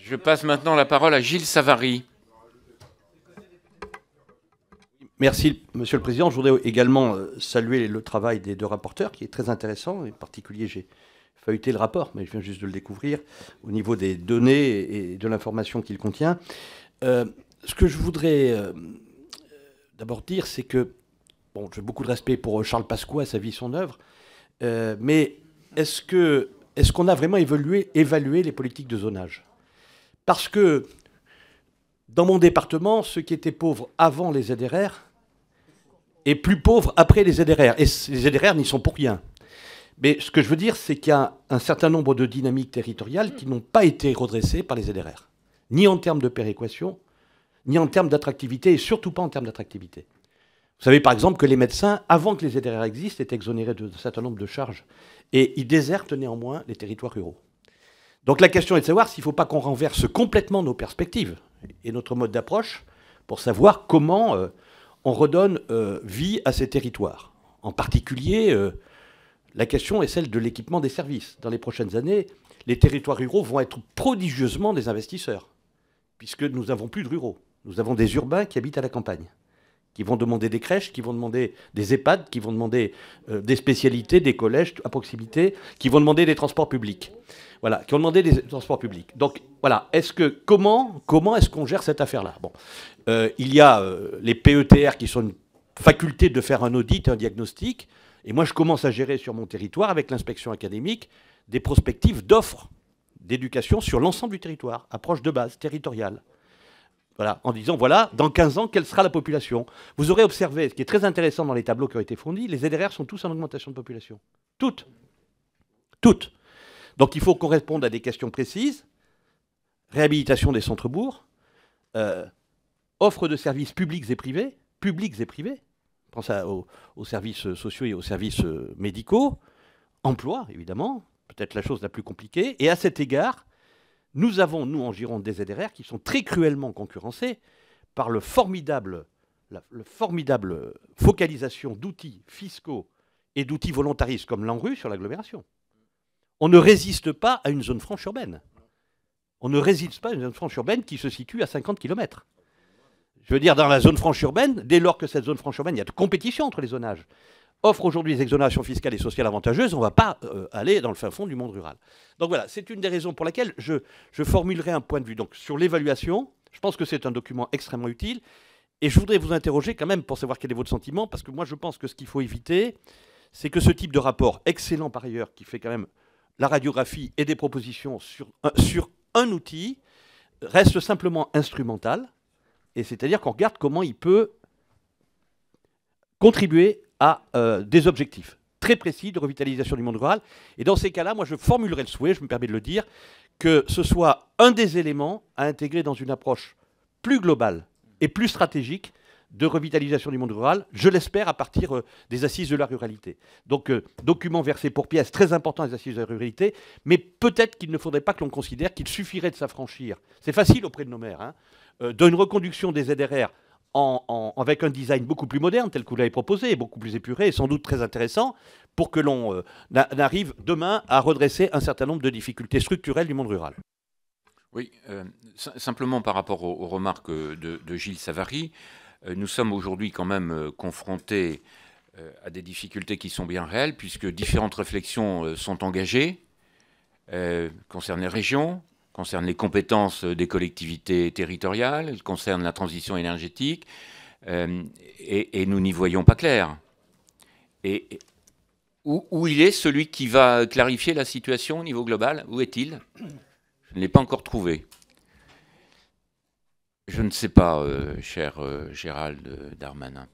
Je passe maintenant la parole à Gilles Savary. Merci, Monsieur le Président. Je voudrais également saluer le travail des deux rapporteurs, qui est très intéressant. En particulier, j'ai feuilleté le rapport, mais je viens juste de le découvrir, au niveau des données et de l'information qu'il contient. Ce que je voudrais d'abord dire, c'est que, bon, j'ai beaucoup de respect pour Charles Pasqua, sa vie, son œuvre, mais est-ce qu'on a vraiment évalué les politiques de zonage? Parce que dans mon département, ceux qui étaient pauvres avant les ZRR est plus pauvre après les ZRR. Et les ZRR n'y sont pour rien. Mais ce que je veux dire, c'est qu'il y a un certain nombre de dynamiques territoriales qui n'ont pas été redressées par les ZRR. Ni en termes de péréquation, ni en termes d'attractivité, et surtout pas en termes d'attractivité. Vous savez par exemple que les médecins, avant que les ZRR existent, étaient exonérés d'un certain nombre de charges. Et ils désertent néanmoins les territoires ruraux. Donc la question est de savoir s'il ne faut pas qu'on renverse complètement nos perspectives et notre mode d'approche pour savoir comment on redonne vie à ces territoires. En particulier, la question est celle de l'équipement des services. Dans les prochaines années, les territoires ruraux vont être prodigieusement des investisseurs, puisque nous n'avons plus de ruraux. Nous avons des urbains qui habitent à la campagne, qui vont demander des crèches, qui vont demander des EHPAD, qui vont demander des spécialités, des collèges à proximité, qui vont demander des transports publics. Voilà, qui vont demander des transports publics. Donc voilà, comment est-ce qu'on gère cette affaire-là? Bon, il y a les PETR qui sont une faculté de faire un audit, un diagnostic, et moi je commence à gérer sur mon territoire avec l'inspection académique des prospectives d'offres d'éducation sur l'ensemble du territoire, approche de base, territoriale. Voilà, en disant, voilà, dans 15 ans, quelle sera la population? Vous aurez observé, ce qui est très intéressant dans les tableaux qui ont été fournis, les ZRR sont tous en augmentation de population. Toutes. Toutes. Donc il faut qu'on réponde à des questions précises. Réhabilitation des centres-bourgs, offre de services publics et privés, je pense aux services sociaux et aux services médicaux, emploi, évidemment, peut-être la chose la plus compliquée. Et à cet égard, nous avons, nous, en Gironde, des ZRR qui sont très cruellement concurrencés par la formidable focalisation d'outils fiscaux et d'outils volontaristes comme l'ANRU sur l'agglomération. On ne résiste pas à une zone franche urbaine. On ne résiste pas à une zone franche urbaine qui se situe à 50 km. Je veux dire, dans la zone franche urbaine, dès lors que cette zone franche urbaine, il y a de compétition entre les zonages, offre aujourd'hui des exonérations fiscales et sociales avantageuses, on ne va pas aller dans le fin fond du monde rural. Donc voilà, c'est une des raisons pour laquelle je formulerai un point de vue. Donc sur l'évaluation, je pense que c'est un document extrêmement utile. Et je voudrais vous interroger quand même pour savoir quel est votre sentiment, parce que moi je pense que ce qu'il faut éviter, c'est que ce type de rapport, excellent par ailleurs, qui fait quand même la radiographie et des propositions sur un outil, reste simplement instrumental. Et c'est-à-dire qu'on regarde comment il peut contribuer à des objectifs très précis de revitalisation du monde rural. Et dans ces cas-là, moi, je formulerai le souhait, je me permets de le dire, que ce soit un des éléments à intégrer dans une approche plus globale et plus stratégique de revitalisation du monde rural, je l'espère, à partir des assises de la ruralité. Donc, document versé pour pièce, très important des assises de la ruralité, mais peut-être qu'il ne faudrait pas que l'on considère qu'il suffirait de s'affranchir. C'est facile auprès de nos maires, hein, d'une reconduction des ZRR avec un design beaucoup plus moderne, tel que vous l'avez proposé, beaucoup plus épuré et sans doute très intéressant, pour que l'on arrive demain à redresser un certain nombre de difficultés structurelles du monde rural. Oui, simplement par rapport aux remarques de Gilles Savary, nous sommes aujourd'hui quand même confrontés à des difficultés qui sont bien réelles, puisque différentes réflexions sont engagées, concernent les régions, concernent les compétences des collectivités territoriales, concernent la transition énergétique, et nous n'y voyons pas clair. Et où il est celui qui va clarifier la situation au niveau global? Où est-il? Je ne l'ai pas encore trouvé. Je ne sais pas, cher Gérald Darmanin.